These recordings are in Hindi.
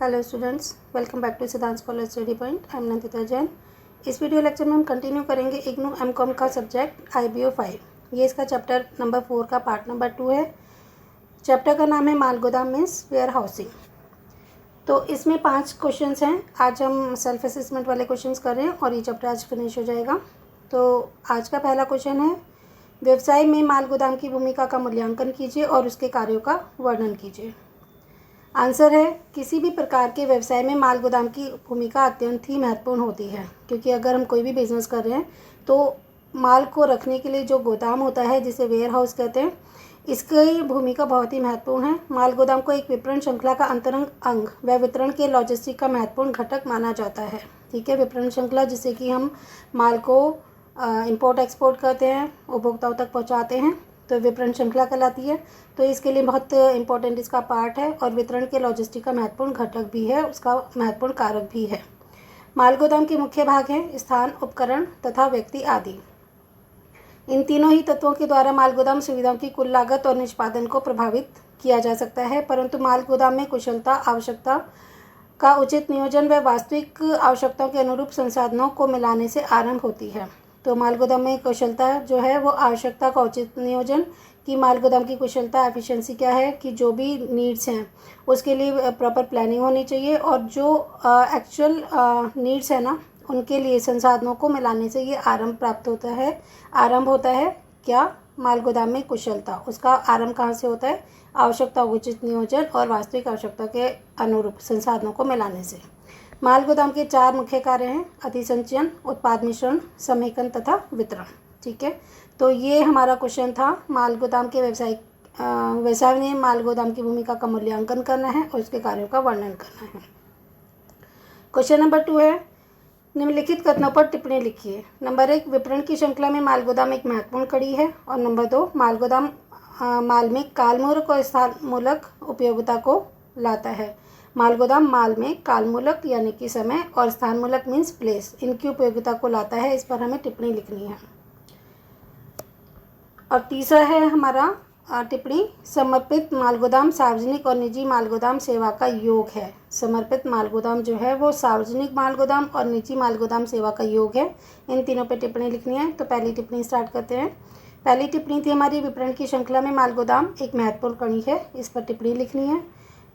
Hello students, welcome back to Siddhant college study point. I am Nandita Jain. इस वीडियो लेक्चर में हम कंटिन्यू करेंगे इग्नू एमकॉम का सब्जेक्ट IBO 5। ये इसका चैप्टर नंबर 4 का पार्ट नंबर 2 है। चैप्टर का नाम है माल गोदाम मीन्स वेयर हाउसिंग। तो इसमें 5 क्वेश्चंस हैं। आज हम सेल्फ असेसमेंट वाले क्वेश्चंस कर रहे हैं और ये चैप्टर आज फिनिश हो जाएगा। तो आज का पहला क्वेश्चन है, व्यवसाय में माल गोदाम की भूमिका का मूल्यांकन कीजिए और उसके कार्यों का वर्णन कीजिए। आंसर है, किसी भी प्रकार के व्यवसाय में माल गोदाम की भूमिका अत्यंत ही महत्वपूर्ण होती है, क्योंकि अगर हम कोई भी बिजनेस कर रहे हैं तो माल को रखने के लिए जो गोदाम होता है, जिसे वेयर हाउस कहते हैं, इसकी भूमिका बहुत ही महत्वपूर्ण है। माल गोदाम को एक विपणन श्रृंखला का अंतरंग अंग व वितरण के लॉजिस्टिक का महत्वपूर्ण घटक माना जाता है। ठीक है, विपणन श्रृंखला जिससे कि हम माल को इंपोर्ट एक्सपोर्ट करते हैं, उपभोक्ताओं तक पहुँचाते हैं, तो विपणन श्रृंखला कहलाती है। तो इसके लिए बहुत इंपॉर्टेंट इसका पार्ट है और वितरण के लॉजिस्टिक का महत्वपूर्ण घटक भी है, उसका महत्वपूर्ण कारक भी है। माल गोदाम के मुख्य भाग हैं स्थान, उपकरण तथा व्यक्ति आदि। इन तीनों ही तत्वों के द्वारा माल गोदाम सुविधाओं की कुल लागत और निष्पादन को प्रभावित किया जा सकता है, परंतु माल गोदाम में कुशलता, आवश्यकता का उचित नियोजन व वास्तविक आवश्यकताओं के अनुरूप संसाधनों को मिलाने से आरंभ होती है। तो माल गोदाम में कुशलता जो है वो आवश्यकता का उचित नियोजन, कि माल गोदाम की कुशलता एफिशिएंसी क्या है, कि जो भी नीड्स हैं उसके लिए प्रॉपर प्लानिंग होनी चाहिए, और जो एक्चुअल नीड्स है ना, उनके लिए संसाधनों को मिलाने से ये आरंभ होता है क्या, माल गोदाम में कुशलता। उसका आरंभ कहाँ से होता है? आवश्यकता उचित नियोजन और वास्तविक आवश्यकता के अनुरूप संसाधनों को मिलाने से। माल गोदाम के 4 मुख्य कार्य हैं: अधिसंचयन, उत्पाद मिश्रण, समेकन तथा वितरण। ठीक है, तो ये हमारा क्वेश्चन था। माल गोदाम के व्यवसाय में माल गोदाम की भूमिका का मूल्यांकन करना है और उसके कार्यों का वर्णन करना है। क्वेश्चन नंबर 2 है, निम्नलिखित कथनों पर टिप्पणी लिखिए। नंबर 1, विपणन की श्रृंखला में माल गोदाम एक महत्वपूर्ण कड़ी है। और नंबर 2, माल गोदाम माल में कालमूलक और स्थानमूलक उपयोगिता को लाता है। माल गोदाम माल में कालमूलक यानी कि समय और स्थानमूलक मीन्स प्लेस, इनकी उपयोगिता को लाता है। इस पर हमें टिप्पणी लिखनी है। और तीसरा है हमारा टिप्पणी, समर्पित माल गोदाम सार्वजनिक और निजी माल गोदाम सेवा का योग है। समर्पित माल गोदाम जो है वो सार्वजनिक माल गोदाम और निजी माल गोदाम सेवा का योग है। इन तीनों पे टिप्पणी लिखनी है। तो पहली टिप्पणी स्टार्ट करते हैं। पहली टिप्पणी थी हमारी, विपणन की श्रृंखला में माल गोदाम एक महत्वपूर्ण कड़ी है। इस पर टिप्पणी लिखनी है।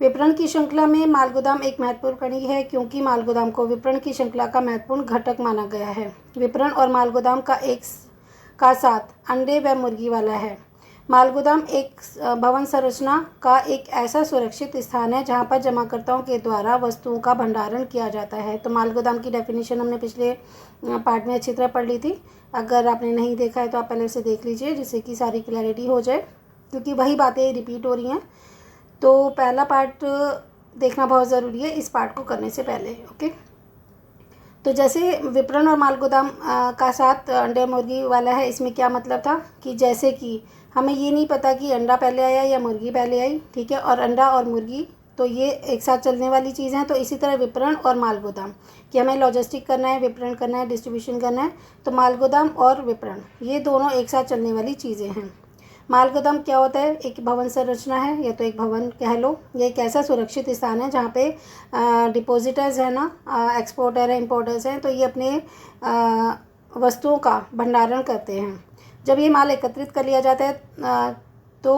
विपणन की श्रृंखला में माल गोदाम एक महत्वपूर्ण कड़ी है क्योंकि माल गोदाम को विपणन की श्रृंखला का महत्वपूर्ण घटक माना गया है। विपणन और माल गोदाम का साथ अंडे व मुर्गी वाला है। माल गोदाम एक भवन संरचना का एक ऐसा सुरक्षित स्थान है जहां पर जमाकर्ताओं के द्वारा वस्तुओं का भंडारण किया जाता है। तो माल गोदाम की डेफिनेशन हमने पिछले पार्ट में अच्छी तरह पढ़ ली थी। अगर आपने नहीं देखा है तो आप पहले उसे देख लीजिए, जिससे कि सारी क्लैरिटी हो जाए, क्योंकि वही बातें रिपीट हो रही हैं। तो पहला पार्ट देखना बहुत ज़रूरी है इस पार्ट को करने से पहले। ओके, तो जैसे विपणन और माल गोदाम का साथ अंडे मुर्गी वाला है, इसमें क्या मतलब था कि जैसे कि हमें ये नहीं पता कि अंडा पहले आया या मुर्गी पहले आई। ठीक है, और अंडा और मुर्गी तो ये एक साथ चलने वाली चीज़ हैं। तो इसी तरह विपणन और माल गोदाम, कि हमें लॉजिस्टिक करना है, विपणन करना है, डिस्ट्रीब्यूशन करना है, तो माल गोदाम और विपणन ये दोनों एक साथ चलने वाली चीज़ें हैं। माल गोदाम क्या होता है? एक भवन संरचना है, या तो एक भवन कह लो। ये एक ऐसा सुरक्षित स्थान है जहाँ पे डिपॉजिटर्स है ना, एक्सपोर्टर है, इम्पोर्टर्स हैं, तो ये अपने वस्तुओं का भंडारण करते हैं। जब ये माल एकत्रित कर लिया जाता है तो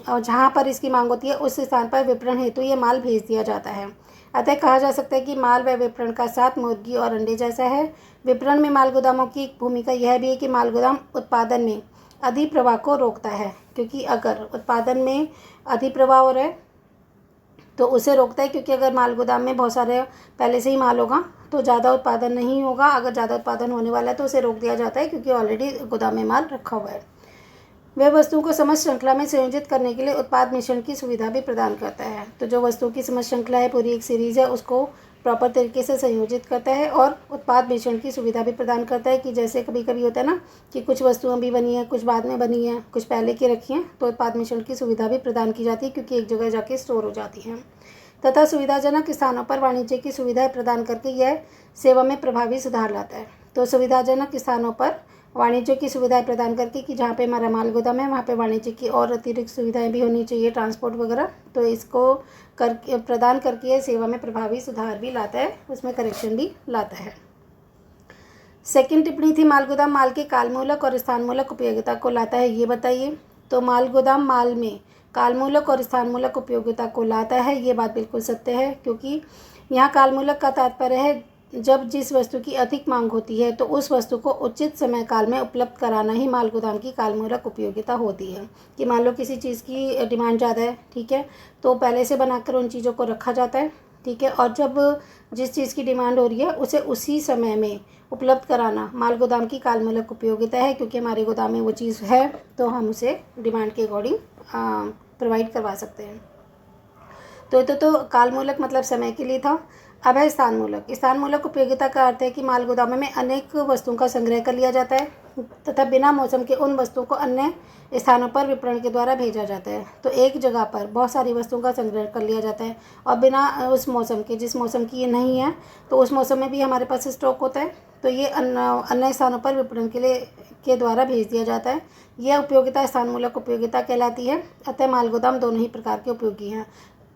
जहाँ पर इसकी मांग होती है उस स्थान पर विपणन हेतु ये माल भेज दिया जाता है। अतः कहा जा सकता है कि माल व विपणन का साथ मुर्गी और अंडे जैसा है। विपणन में माल गोदामों की एक भूमिका यह भी है कि माल गोदाम उत्पादन में अधिप्रवाह को रोकता है, क्योंकि अगर उत्पादन में अधिप्रवाह हो रहा है तो उसे रोकता है, क्योंकि अगर माल गोदाम में बहुत सारे पहले से ही माल होगा तो ज़्यादा उत्पादन नहीं होगा। अगर ज़्यादा उत्पादन होने वाला है तो उसे रोक दिया जाता है, क्योंकि ऑलरेडी गोदाम में माल रखा हुआ है। वह वस्तुओं को समस्त श्रृंखला में संयोजित करने के लिए उत्पाद मिश्रण की सुविधा भी प्रदान करता है। तो जो वस्तुओं की समस्त श्रृंखला है, पूरी एक सीरीज़ है, उसको प्रॉपर तरीके से संयोजित करता है और उत्पाद मिश्रण की सुविधा भी प्रदान करता है। कि जैसे कभी कभी होता है ना कि कुछ वस्तुएं भी बनी हैं, कुछ बाद में बनी हैं, कुछ पहले की रखी हैं, तो उत्पाद मिश्रण की सुविधा भी प्रदान की जाती है, क्योंकि एक जगह जाके स्टोर हो जाती हैं। तथा सुविधाजनक स्थानों पर वाणिज्य की सुविधाएं प्रदान करके यह सेवा में प्रभावी सुधार लाता है। तो सुविधाजनक स्थानों पर वाणिज्य की सुविधाएं प्रदान करके कि जहाँ पे हमारा माल गोदाम है वहाँ पे वाणिज्य की और अतिरिक्त सुविधाएं भी होनी चाहिए, ट्रांसपोर्ट वगैरह। तो इसको कर प्रदान करके ये सेवा में प्रभावी सुधार भी लाता है, उसमें करेक्शन भी लाता है। सेकंड टिप्पणी थी, माल गोदाम माल के कालमूलक और स्थानमूलक उपयोगिता को लाता है, ये बताइए। तो माल गोदाम माल में कालमूलक और स्थानमूलक उपयोगिता को लाता है, ये बात बिल्कुल सत्य है, क्योंकि यहाँ कालमूलक का तात्पर्य है जब जिस वस्तु की अधिक मांग होती है तो उस वस्तु को उचित समय काल में उपलब्ध कराना ही माल गोदाम की कालमूलक उपयोगिता होती है। कि मान लो किसी चीज़ की डिमांड ज़्यादा है, ठीक है, तो पहले से बनाकर उन चीज़ों को रखा जाता है, ठीक है, और जब जिस चीज़ की डिमांड हो रही है उसे उसी समय में उपलब्ध कराना माल गोदाम की कालमूलक उपयोगिता है, क्योंकि हमारे गोदाम में वो चीज़ है तो हम उसे डिमांड के अकॉर्डिंग प्रोवाइड करवा सकते हैं। तो कालमूलक मतलब समय के लिए था। अब है स्थानमूलक। स्थानमूलक उपयोगिता का अर्थ है कि माल गोदामों में अनेक वस्तुओं का संग्रह कर लिया जाता है तथा बिना मौसम के उन वस्तुओं को अन्य स्थानों पर विपणन के द्वारा भेजा जाता है। तो एक जगह पर बहुत सारी वस्तुओं का संग्रह कर लिया जाता है और बिना उस मौसम के, जिस मौसम की ये नहीं है तो उस मौसम में भी हमारे पास स्टॉक होता है, तो ये अन्य स्थानों पर विपणन के द्वारा भेज दिया जाता है। यह उपयोगिता स्थानमूलक उपयोगिता कहलाती है। अतः माल गोदाम दोनों ही प्रकार के उपयोगी हैं।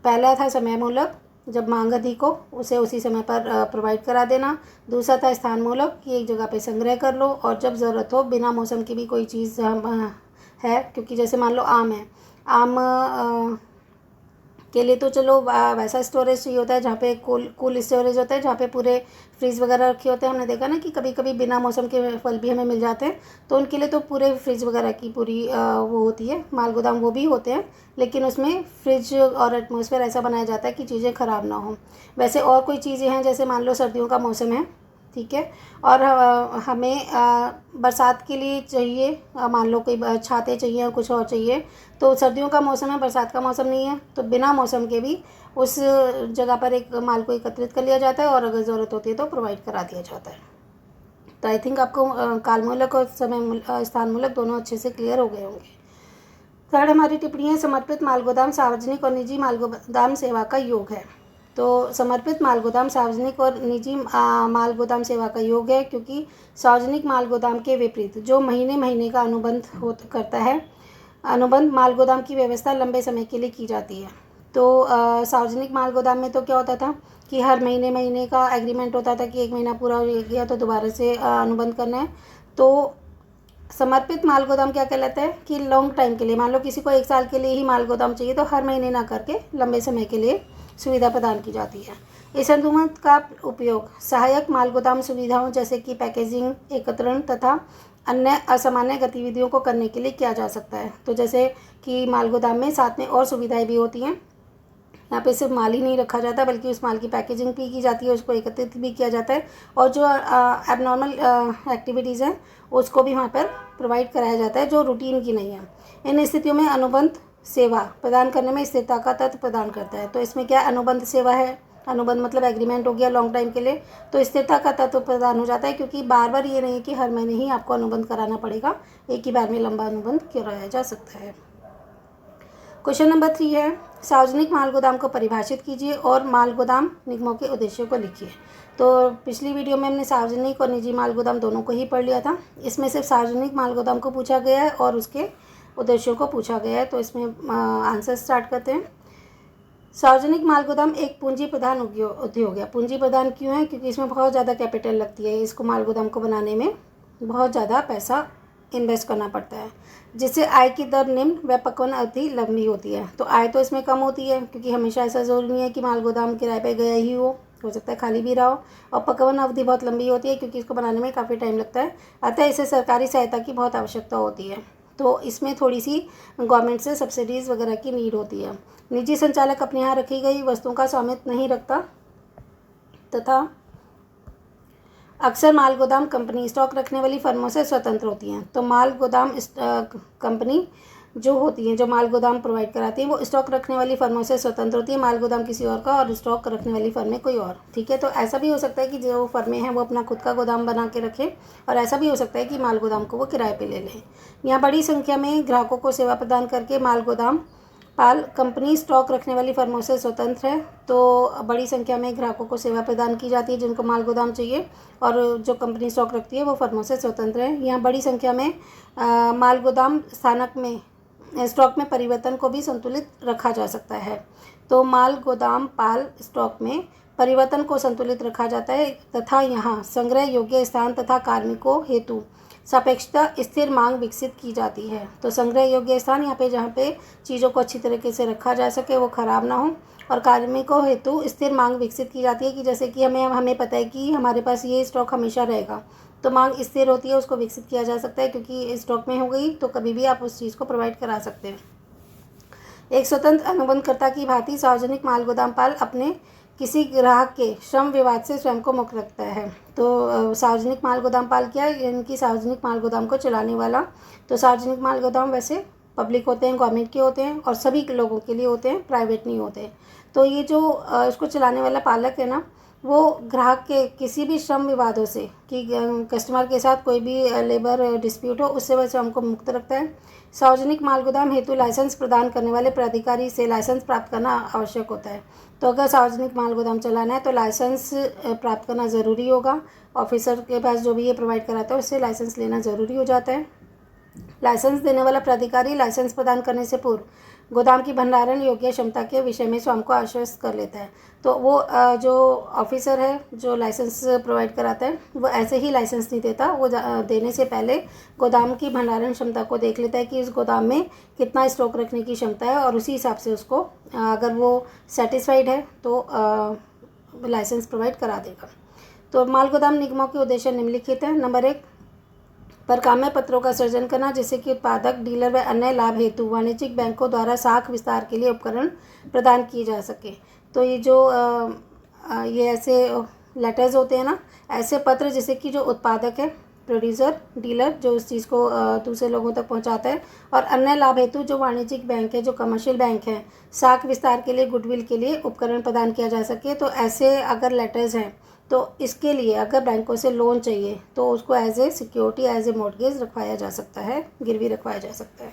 पहला था समय मूलक, जब मांग अधिक हो उसे उसी समय पर प्रोवाइड करा देना। दूसरा था स्थान मूलक कि एक जगह पे संग्रह कर लो और जब ज़रूरत हो बिना मौसम की भी कोई चीज़ है, क्योंकि जैसे मान लो आम है, आम के लिए तो चलो वैसा स्टोरेज चाहिए होता है जहाँ पे कूल स्टोरेज होता है, जहाँ पे पूरे फ्रिज वगैरह रखे होते हैं। हमने देखा ना कि कभी कभी बिना मौसम के फल भी हमें मिल जाते हैं, तो उनके लिए तो पूरे फ्रिज वगैरह की पूरी वो होती है, माल गोदाम वो भी होते हैं, लेकिन उसमें फ्रिज और एटमॉस्फेयर ऐसा बनाया जाता है कि चीज़ें ख़राब ना हो। वैसे और कोई चीज़ें हैं, जैसे मान लो सर्दियों का मौसम है, ठीक है, और हमें बरसात के लिए चाहिए, मान लो कोई छाते चाहिए या कुछ और चाहिए, तो सर्दियों का मौसम है, बरसात का मौसम नहीं है, तो बिना मौसम के भी उस जगह पर एक माल को एकत्रित कर लिया जाता है और अगर ज़रूरत होती है तो प्रोवाइड करा दिया जाता है। तो आई थिंक आपको कालमूलक और समय स्थान मूलक दोनों अच्छे से क्लियर हो गए होंगे। थर्ड हमारी टिप्पणी है, समर्पित माल गोदाम सार्वजनिक और निजी माल गोदाम सेवा का योग है। तो समर्पित माल गोदाम सार्वजनिक और निजी माल गोदाम सेवा का योग है, क्योंकि सार्वजनिक माल गोदाम के विपरीत जो महीने महीने का अनुबंध करता है, अनुबंध माल गोदाम की व्यवस्था लंबे समय के लिए की जाती है। तो सार्वजनिक माल गोदाम में तो क्या होता था कि हर महीने महीने का एग्रीमेंट होता था कि एक महीना पूरा हो गया तो दोबारा से अनुबंध करना है। तो समर्पित माल गोदाम क्या कहलाता है कि लॉन्ग टाइम के लिए, मान लो किसी को 1 साल के लिए ही माल गोदाम चाहिए तो हर महीने ना करके लंबे समय के लिए सुविधा प्रदान की जाती है। इस अनुबंध का उपयोग सहायक माल गोदाम सुविधाओं जैसे कि पैकेजिंग, एकत्रण तथा अन्य असामान्य गतिविधियों को करने के लिए किया जा सकता है। तो जैसे कि माल गोदाम में साथ में और सुविधाएं भी होती हैं, यहाँ पे सिर्फ माल ही नहीं रखा जाता बल्कि उस माल की पैकेजिंग भी की जाती है, उसको एकत्रित भी किया जाता है और जो एबनॉर्मल एक्टिविटीज़ हैं उसको भी वहाँ पर प्रोवाइड कराया जाता है जो रूटीन की नहीं है। इन स्थितियों में अनुबंध सेवा प्रदान करने में स्थिरता का तत्व प्रदान करता है। तो इसमें क्या अनुबंध सेवा है, अनुबंध मतलब एग्रीमेंट हो गया लॉन्ग टाइम के लिए, तो स्थिरता का तत्व प्रदान हो जाता है, क्योंकि बार बार ये नहीं है कि हर महीने ही आपको अनुबंध कराना पड़ेगा, एक ही बार में लंबा अनुबंध कराया जा सकता है। क्वेश्चन नंबर 3 है, सार्वजनिक माल गोदाम को परिभाषित कीजिए और माल गोदाम निगमों के उद्देश्यों को लिखिए। तो पिछली वीडियो में हमने सार्वजनिक और निजी माल गोदाम दोनों को ही पढ़ लिया था, इसमें सिर्फ सार्वजनिक माल गोदाम को पूछा गया है और उसके उद्देश्यों को पूछा गया है। तो इसमें आंसर स्टार्ट करते हैं। सार्वजनिक माल गोदाम एक पूंजी प्रधान उद्योग है। पूंजी प्रधान क्यों है? क्योंकि इसमें बहुत ज़्यादा कैपिटल लगती है, इसको माल गोदाम को बनाने में बहुत ज़्यादा पैसा इन्वेस्ट करना पड़ता है, जिससे आय की दर निम्न व पकवन अवधि लंबी होती है। तो आय तो इसमें कम होती है, क्योंकि हमेशा ऐसा ज़रूरी नहीं है कि माल गोदाम किराए पे गया ही हो सकता है खाली भी रहा हो, और पकवन अवधि बहुत लंबी होती है क्योंकि इसको बनाने में काफ़ी टाइम लगता है। अतः इसे सरकारी सहायता की बहुत आवश्यकता होती है, तो इसमें थोड़ी सी गवर्नमेंट से सब्सिडीज़ वगैरह की नीड होती है। निजी संचालक अपने यहाँ रखी गई वस्तुओं का स्वामित्व नहीं रखता तथा अक्सर माल गोदाम कंपनी स्टॉक रखने वाली फर्मों से स्वतंत्र होती हैं। तो माल गोदाम कंपनी जो होती हैं, जो माल गोदाम प्रोवाइड कराती हैं, वो स्टॉक रखने वाली फर्मों से स्वतंत्र होती है। माल गोदाम किसी और का और स्टॉक रखने वाली फर्में कोई और, ठीक है। तो ऐसा भी हो सकता है कि जो फर्में हैं वो अपना खुद का गोदाम बना के रखें, और ऐसा भी हो सकता है कि माल गोदाम को वो किराए पे ले लें। यहाँ बड़ी संख्या में ग्राहकों को सेवा प्रदान करके माल गोदाम पाल कंपनी स्टॉक रखने वाली फर्मों से स्वतंत्र है, तो बड़ी संख्या में ग्राहकों को सेवा प्रदान की जाती है जिनको माल गोदाम चाहिए, और जो कंपनी स्टॉक रखती है वो फर्मों से स्वतंत्र है। यहाँ बड़ी संख्या में माल गोदाम स्थानक में स्टॉक में परिवर्तन को भी संतुलित रखा जा सकता है। तो माल गोदाम पाल स्टॉक में परिवर्तन को संतुलित रखा जाता है तथा यहाँ संग्रह योग्य स्थान तथा कार्मिकों हेतु सापेक्षता स्थिर मांग विकसित की जाती है। तो संग्रह योग्य स्थान यहाँ पे जहाँ पे चीज़ों को अच्छी तरीके से रखा जा सके, वो ख़राब ना हो, और कार्मिकों हेतु स्थिर मांग विकसित की जाती है कि जैसे कि हमें पता है कि हमारे पास ये स्टॉक हमेशा रहेगा, तो मांग स्थिर होती है, उसको विकसित किया जा सकता है क्योंकि स्टॉक में हो गई तो कभी भी आप उस चीज़ को प्रोवाइड करा सकते हैं। एक स्वतंत्र अनुबंधकर्ता की भांति सार्वजनिक माल गोदाम पाल अपने किसी ग्राहक के श्रम विवाद से स्वयं को मुक्त रखता है। तो सार्वजनिक माल गोदाम पाल क्या है? इनकी सार्वजनिक माल गोदाम को चलाने वाला। तो सार्वजनिक माल गोदाम वैसे पब्लिक होते हैं, गवर्नमेंट के होते हैं और सभी के लोगों के लिए होते हैं, प्राइवेट नहीं होते। तो ये जो इसको चलाने वाला पालक है ना, वो ग्राहक के किसी भी श्रम विवादों से कि कस्टमर के साथ कोई भी लेबर डिस्प्यूट हो, उससे वैसे हमको मुक्त रखता है। सार्वजनिक माल गोदाम हेतु लाइसेंस प्रदान करने वाले प्राधिकारी से लाइसेंस प्राप्त करना आवश्यक होता है। तो अगर सार्वजनिक माल गोदाम चलाना है तो लाइसेंस प्राप्त करना ज़रूरी होगा। ऑफिसर के पास जो भी ये प्रोवाइड कराता है उससे लाइसेंस लेना ज़रूरी हो जाता है। लाइसेंस देने वाला प्राधिकारी लाइसेंस प्रदान करने से पूर्व गोदाम की भंडारण योग्य क्षमता के विषय में स्वयं को आश्वस्त कर लेता है। तो वो जो ऑफिसर है जो लाइसेंस प्रोवाइड कराता है वो ऐसे ही लाइसेंस नहीं देता, वो देने से पहले गोदाम की भंडारण क्षमता को देख लेता है कि इस गोदाम में कितना स्टॉक रखने की क्षमता है, और उसी हिसाब से उसको अगर वो सेटिस्फाइड है तो लाइसेंस प्रोवाइड करा देगा। तो माल गोदाम निगमों के उद्देश्य निम्नलिखित है। नंबर 1, परकाम्य पत्रों का सृजन करना जिससे कि उत्पादक, डीलर व अन्य लाभ हेतु वाणिज्यिक बैंकों द्वारा साख विस्तार के लिए उपकरण प्रदान किए जा सके। तो ये जो ये ऐसे लेटर्स होते हैं ना, ऐसे पत्र जिससे कि जो उत्पादक है, प्रोड्यूसर, डीलर जो उस चीज़ को दूसरे लोगों तक पहुंचाता है, और अन्य लाभ हेतु जो वाणिज्यिक बैंक है, जो कमर्शियल बैंक है, साख विस्तार के लिए, गुडविल के लिए उपकरण प्रदान किया जा सके। तो ऐसे अगर लेटर्स हैं तो इसके लिए अगर बैंकों से लोन चाहिए तो उसको as a security, as a mortgage रखवाया जा सकता है, गिरवी रखवाया जा सकता है।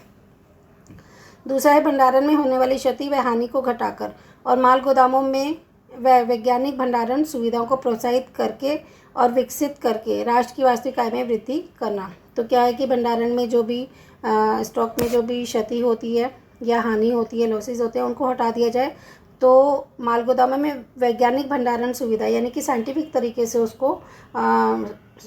दूसरा है भंडारण में होने वाली क्षति व हानि को घटाकर और माल गोदामों में वैज्ञानिक भंडारण सुविधाओं को प्रोत्साहित करके और विकसित करके राष्ट्र की वास्तविक आय में वृद्धि करना। तो क्या है कि भंडारण में जो भी स्टॉक में जो भी क्षति होती है या हानि होती है, लॉसेज होते हैं, उनको हटा दिया जाए। तो माल गोदामों में वैज्ञानिक भंडारण सुविधा यानी कि साइंटिफिक तरीके से उसको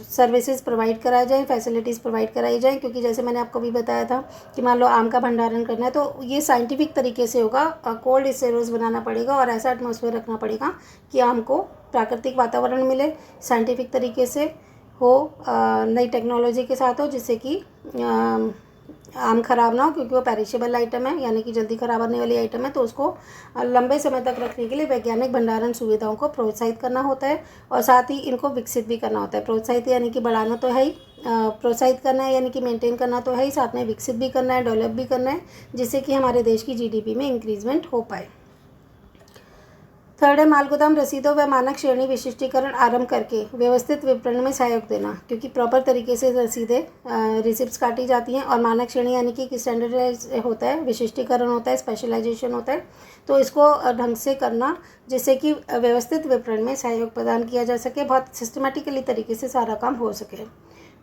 सर्विसेज प्रोवाइड कराए जाएँ, फैसिलिटीज़ प्रोवाइड कराई जाएँ। क्योंकि जैसे मैंने आपको भी बताया था कि मान लो आम का भंडारण करना है तो ये साइंटिफिक तरीके से होगा। कोल्ड स्टोरेज बनाना पड़ेगा और ऐसा एटमॉस्फेयर रखना पड़ेगा कि आम को प्राकृतिक वातावरण मिले, साइंटिफिक तरीके से हो, नई टेक्नोलॉजी के साथ हो, जिससे कि आम ख़राब ना हो, क्योंकि वो पेरिशेबल आइटम है यानी कि जल्दी ख़राब होने वाली आइटम है। तो उसको लंबे समय तक रखने के लिए वैज्ञानिक भंडारण सुविधाओं को प्रोत्साहित करना होता है और साथ ही इनको विकसित भी करना होता है। प्रोत्साहित यानी कि बढ़ाना तो है ही, प्रोत्साहित करना है यानी कि मेंटेन करना तो है ही, साथ में विकसित भी करना है, डेवलप भी करना है, जिससे कि हमारे देश की जीडीपी में इंक्रीजमेंट हो पाए। थर्ड है माल गोदाम रसीदों व मानक श्रेणी विशिष्टीकरण आरंभ करके व्यवस्थित विपणन में सहयोग देना, क्योंकि प्रॉपर तरीके से रसीदें रिसिप्ट्स काटी जाती हैं और मानक श्रेणी यानी कि स्टैंडर्डाइज होता है, विशिष्टीकरण होता है, स्पेशलाइजेशन होता है। तो इसको ढंग से करना जिससे कि व्यवस्थित विपणन में सहयोग प्रदान किया जा सके, बहुत सिस्टमेटिकली तरीके से सारा काम हो सके।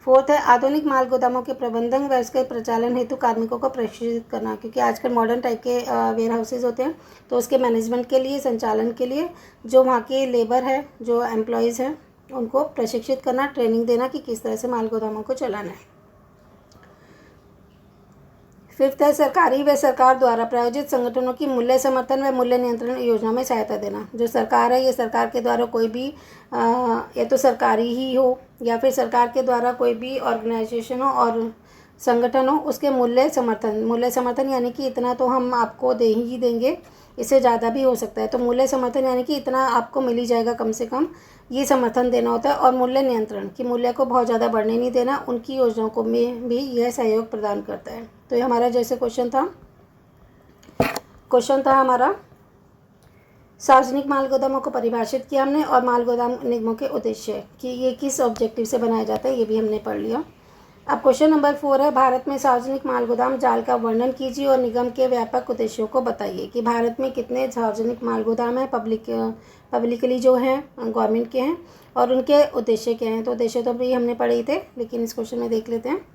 फोर्थ है आधुनिक माल गोदामों के प्रबंधन व उसके प्रचालन हेतु कार्मिकों को प्रशिक्षित करना, क्योंकि आजकल मॉडर्न टाइप के वेयर हाउसेज होते हैं। तो उसके मैनेजमेंट के लिए, संचालन के लिए जो वहाँ के लेबर है, जो एम्प्लॉयज़ हैं, उनको प्रशिक्षित करना, ट्रेनिंग देना कि किस तरह से माल गोदामों को चलाना है। फिफ्थ है सरकारी व सरकार द्वारा प्रायोजित संगठनों की मूल्य समर्थन व मूल्य नियंत्रण योजना में सहायता देना। जो सरकार है, ये सरकार के द्वारा कोई भी या तो सरकारी ही हो या फिर सरकार के द्वारा कोई भी ऑर्गेनाइजेशन हो और संगठन हो, उसके मूल्य समर्थन यानी कि इतना तो हम आपको दे ही देंगे, इससे ज़्यादा भी हो सकता है। तो मूल्य समर्थन यानी कि इतना आपको मिल ही जाएगा कम से कम, ये समर्थन देना होता है। और मूल्य नियंत्रण कि मूल्य को बहुत ज़्यादा बढ़ने नहीं देना, उनकी योजनाओं को में भी यह सहयोग प्रदान करता है। तो ये हमारा जैसे क्वेश्चन था हमारा सार्वजनिक माल गोदामों को परिभाषित किया हमने और माल गोदाम निगमों के उद्देश्य कि ये किस ऑब्जेक्टिव से बनाया जाता है, ये भी हमने पढ़ लिया। अब क्वेश्चन नंबर 4 है, भारत में सार्वजनिक माल गोदाम जाल का वर्णन कीजिए और निगम के व्यापक उद्देश्यों को बताइए। कि भारत में कितने सार्वजनिक माल गोदाम हैं, पब्लिकली जो हैं, गवर्नमेंट के हैं, और उनके उद्देश्य क्या हैं। तो उद्देश्य तो अभी हमने पढ़े ही थे, लेकिन इस क्वेश्चन में देख लेते हैं।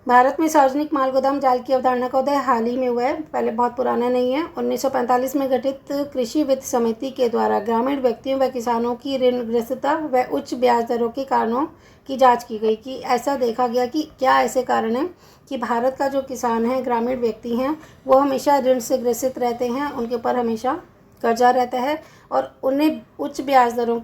भारत में सार्वजनिक माल गोदाम जाल की अवधारणा का उदय हाल ही में हुआ है, पहले बहुत पुराना नहीं है। 1945 में गठित कृषि वित्त समिति के द्वारा ग्रामीण व्यक्तियों व किसानों की ऋणग्रस्तता व उच्च ब्याज दरों के कारणों की जांच की गई। कि ऐसा देखा गया कि क्या ऐसे कारण हैं कि भारत का जो किसान है, ग्रामीण व्यक्ति हैं, वो हमेशा ऋण से ग्रसित रहते हैं, उनके ऊपर हमेशा कर्जा रहता है और उन्हें उच्च ब्याज दरों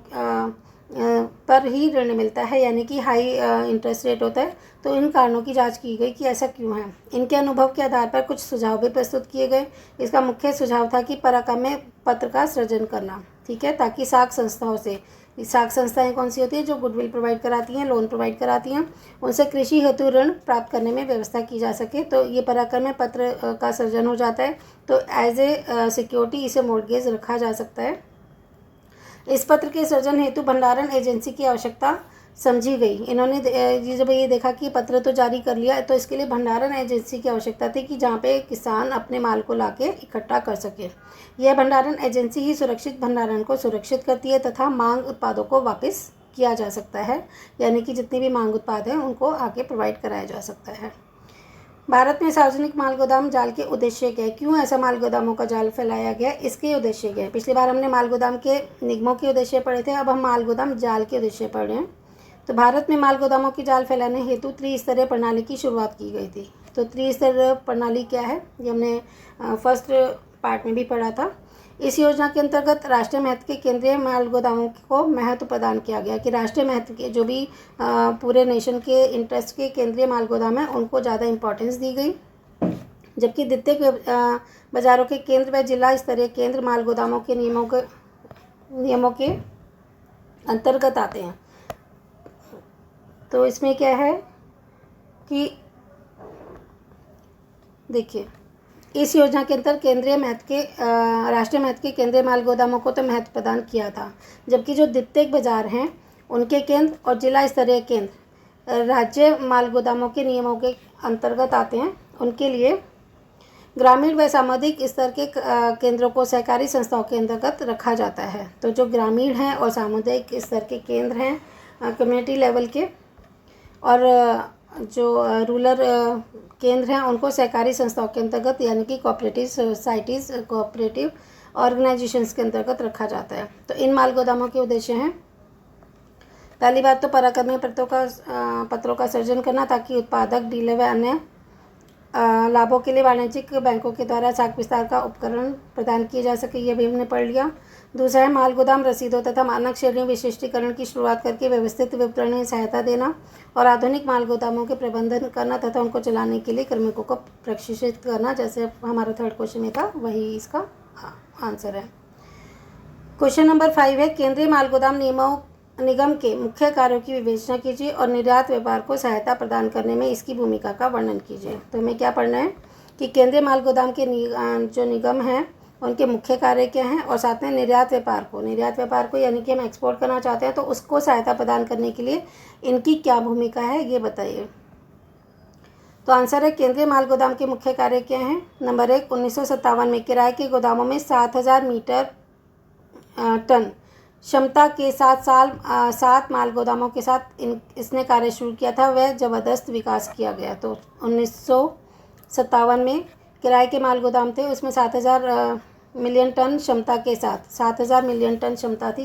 पर ही ऋण मिलता है, यानी कि हाई इंटरेस्ट रेट होता है। तो इन कारणों की जांच की गई कि ऐसा क्यों है। इनके अनुभव के आधार पर कुछ सुझाव भी प्रस्तुत किए गए। इसका मुख्य सुझाव था कि पराक्रम्य पत्र का सृजन करना, ठीक है, ताकि साख संस्थाओं से, साख संस्थाएं कौन सी होती है, जो गुडविल प्रोवाइड कराती हैं, लोन प्रोवाइड कराती हैं, उनसे कृषि हेतु ऋण प्राप्त करने में व्यवस्था की जा सके। तो ये पराक्रम्य पत्र का सृजन हो जाता है, तो एज ए सिक्योरिटी इसे मॉर्गेज रखा जा सकता है। इस पत्र के सृजन हेतु भंडारण एजेंसी की आवश्यकता समझी गई। इन्होंने जब ये देखा कि पत्र तो जारी कर लिया, तो इसके लिए भंडारण एजेंसी की आवश्यकता थी कि जहाँ पे किसान अपने माल को लाके इकट्ठा कर सके। यह भंडारण एजेंसी ही सुरक्षित भंडारण को सुरक्षित करती है तथा मांग उत्पादों को वापस किया जा सकता है, यानी कि जितने भी मांग उत्पाद हैं उनको आगे प्रोवाइड कराया जा सकता है। भारत में सार्वजनिक माल गोदाम जाल के उद्देश्य क्या है, क्यों ऐसा माल गोदामों का जाल फैलाया गया, इसके उद्देश्य क्या है। पिछली बार हमने माल गोदाम के निगमों के उद्देश्य पढ़े थे, अब हम माल गोदाम जाल के उद्देश्य पढ़ रहे हैं। तो भारत में माल गोदामों की जाल फैलाने हेतु त्रिस्तरीय प्रणाली की शुरुआत की गई थी। तो त्रिस्तरीय प्रणाली क्या है, ये हमने फर्स्ट पार्ट में भी पढ़ा था। इस योजना के अंतर्गत राष्ट्रीय महत्व के केंद्रीय माल गोदामों को महत्व प्रदान किया गया। कि राष्ट्रीय महत्व के जो भी पूरे नेशन के इंटरेस्ट के केंद्रीय माल गोदाम हैं, उनको ज़्यादा इम्पोर्टेंस दी गई। जबकि द्वितीयक बाजारों के केंद्र व जिला स्तरीय केंद्र माल गोदामों के नियमों के अंतर्गत आते हैं। तो इसमें क्या है कि देखिए, इस योजना के अंतर्गत केंद्रीय महत्व के राष्ट्रीय महत्व के केंद्रीय माल गोदामों को तो महत्व प्रदान किया था, जबकि जो द्वितीयक बाजार हैं उनके केंद्र और जिला स्तरीय केंद्र राज्य माल गोदामों के नियमों के अंतर्गत आते हैं। उनके लिए ग्रामीण व सामुदायिक स्तर के केंद्रों को सहकारी संस्थाओं के अंतर्गत रखा जाता है। तो जो ग्रामीण हैं और सामुदायिक स्तर के केंद्र हैं, कम्युनिटी लेवल के, और जो रूरल केंद्र हैं, उनको सहकारी संस्थाओं के अंतर्गत, यानी कि कोऑपरेटिव सोसाइटीज़, कोऑपरेटिव ऑर्गेनाइजेशंस के अंतर्गत रखा जाता है। तो इन माल गोदामों के उद्देश्य हैं, पहली बात तो पराक्रम्य पत्रों का सृजन करना, ताकि उत्पादक, डीलर व अन्य लाभों के लिए वाणिज्यिक बैंकों के द्वारा साख विस्तार का उपकरण प्रदान किए जा सके, ये भी हमने पढ़ लिया। दूसरा है माल गोदाम रसीदों तथा मानक श्रेणी विशिष्टीकरण की शुरुआत करके व्यवस्थित विपणन में सहायता देना और आधुनिक माल गोदामों के प्रबंधन करना तथा उनको चलाने के लिए कार्मिकों को प्रशिक्षित करना, जैसे हमारा थर्ड क्वेश्चन में था, वही इसका आंसर है। क्वेश्चन नंबर 5 है, केंद्रीय माल गोदाम निगम के मुख्य कार्यों की विवेचना कीजिए और निर्यात व्यापार को सहायता प्रदान करने में इसकी भूमिका का वर्णन कीजिए। तो हमें क्या पढ़ना है कि केंद्रीय माल गोदाम के जो निगम हैं उनके मुख्य कार्य क्या हैं, और साथ में निर्यात व्यापार को यानी कि हम एक्सपोर्ट करना चाहते हैं तो उसको सहायता प्रदान करने के लिए इनकी क्या भूमिका है, ये बताइए। तो आंसर है, केंद्रीय माल गोदाम के मुख्य कार्य क्या हैं। नंबर 1, 1957 में किराए के गोदामों में 7000 मीटर टन क्षमता के साथ 7 माल गोदामों के साथ इसने कार्य शुरू किया था, वह ज़बरदस्त विकास किया गया। तो 1957 में किराए के माल गोदाम थे, उसमें 7000 मिलियन टन क्षमता के साथ 7000 मिलियन टन क्षमता थी,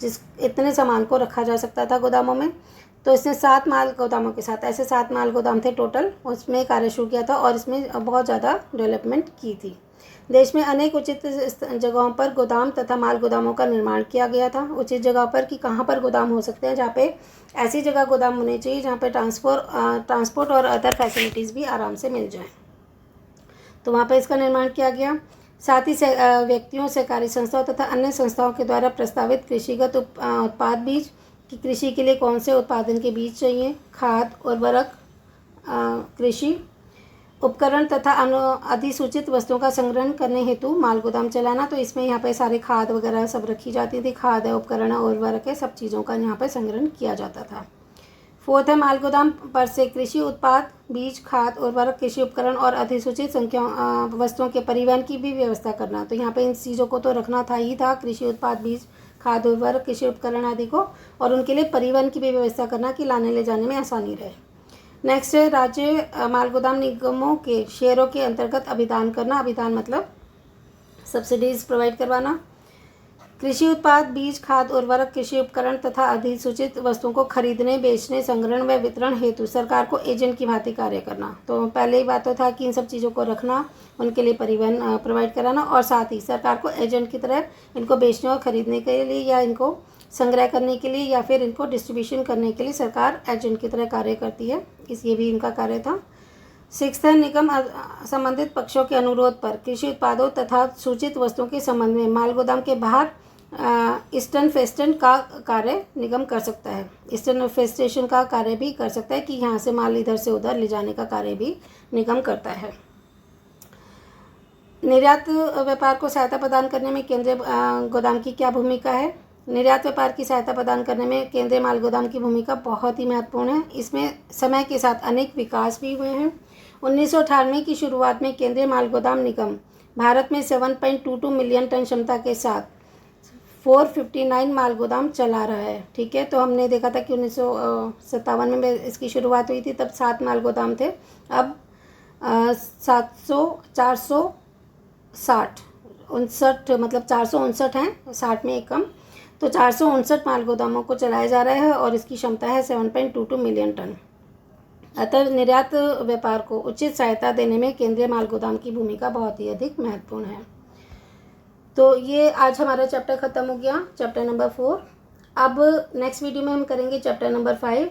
जिस इतने सामान को रखा जा सकता था गोदामों में। तो इसने 7 माल गोदामों के साथ, ऐसे 7 माल गोदाम थे टोटल, उसमें कार्य शुरू किया था और इसमें बहुत ज़्यादा डेवलपमेंट की थी। देश में अनेक उचित जगहों पर गोदाम तथा माल गोदामों का निर्माण किया गया था। उचित जगह पर कि कहाँ पर गोदाम हो सकते हैं, जहाँ पे ऐसी जगह गोदाम होने चाहिए जहाँ पे ट्रांसपोर्ट और अदर फैसिलिटीज़ भी आराम से मिल जाएं, तो वहाँ पर इसका निर्माण किया गया। साथ ही व्यक्तियों, सहकारी संस्थाओं तथा अन्य संस्थाओं के द्वारा प्रस्तावित कृषिगत उत्पाद बीज, कि कृषि के लिए कौन से उत्पादन के बीज चाहिए, खाद, उर्वरक, कृषि उपकरण तथा अधिसूचित वस्तुओं का संग्रहण करने हेतु माल गोदाम चलाना। तो इसमें यहाँ पे सारे खाद वगैरह सब रखी जाती थी, खाद है, उपकरण है, उर्वरक है, सब चीज़ों का यहाँ पे संग्रहण किया जाता था। फोर्थ है मालगोदाम पर से कृषि उत्पाद, बीज, खाद, उर्वरक, कृषि उपकरण और अधिसूचित संख्या वस्तुओं के परिवहन की भी व्यवस्था करना। तो यहाँ पे इन चीज़ों को तो रखना था कृषि उत्पाद, बीज, खाद, उर्वरक, कृषि उपकरण आदि को, और उनके लिए परिवहन की भी व्यवस्था करना कि लाने ले जाने में आसानी रहे। नेक्स्ट है राज्य मालगोदाम निगमों के शेयरों के अंतर्गत अभिदान करना। अभिदान मतलब सब्सिडीज प्रोवाइड करवाना। कृषि उत्पाद, बीज, खाद, उर्वरक, कृषि उपकरण तथा अधिसूचित वस्तुओं को खरीदने, बेचने, संग्रहण व वितरण हेतु सरकार को एजेंट की भांति कार्य करना। तो पहले ही बात तो था कि इन सब चीज़ों को रखना, उनके लिए परिवहन प्रोवाइड कराना, और साथ ही सरकार को एजेंट की तरह इनको बेचने और खरीदने के लिए, या इनको संग्रह करने के लिए, या फिर इनको डिस्ट्रीब्यूशन करने के लिए सरकार एजेंट की तरह कार्य करती है। ये भी इनका कार्य था। सिक्स्थ है निगम संबंधित पक्षों के अनुरोध पर कृषि उत्पादों तथा सूचित वस्तुओं के संबंध में मालगोदाम के बाहर ईस्टर्न फेस्टन का कार्य निगम कर सकता है। ईस्टर्न फेस्टेशन का कार्य भी कर सकता है कि यहाँ से माल इधर से उधर ले जाने का कार्य भी निगम करता है। निर्यात व्यापार को सहायता प्रदान करने में केंद्रीय गोदाम की क्या भूमिका है? निर्यात व्यापार की सहायता प्रदान करने में केंद्रीय माल गोदाम की भूमिका बहुत ही महत्वपूर्ण है। इसमें समय के साथ अनेक विकास भी हुए हैं। 1998 की शुरुआत में केंद्रीय माल गोदाम निगम भारत में 7.22 मिलियन टन क्षमता के साथ 459 माल गोदाम चला रहा है। ठीक है, तो हमने देखा था कि 1957 में इसकी शुरुआत हुई थी, तब 7 माल गोदाम थे। अब 459 मतलब 459 हैं, 60 में एक कम, तो 459 माल गोदामों को चलाया जा रहा है और इसकी क्षमता है 7.22 मिलियन टन। अतः निर्यात व्यापार को उचित सहायता देने में केंद्रीय माल गोदाम की भूमिका बहुत ही अधिक महत्वपूर्ण है। तो ये आज हमारा चैप्टर ख़त्म हो गया, चैप्टर नंबर 4। अब नेक्स्ट वीडियो में हम करेंगे चैप्टर नंबर 5।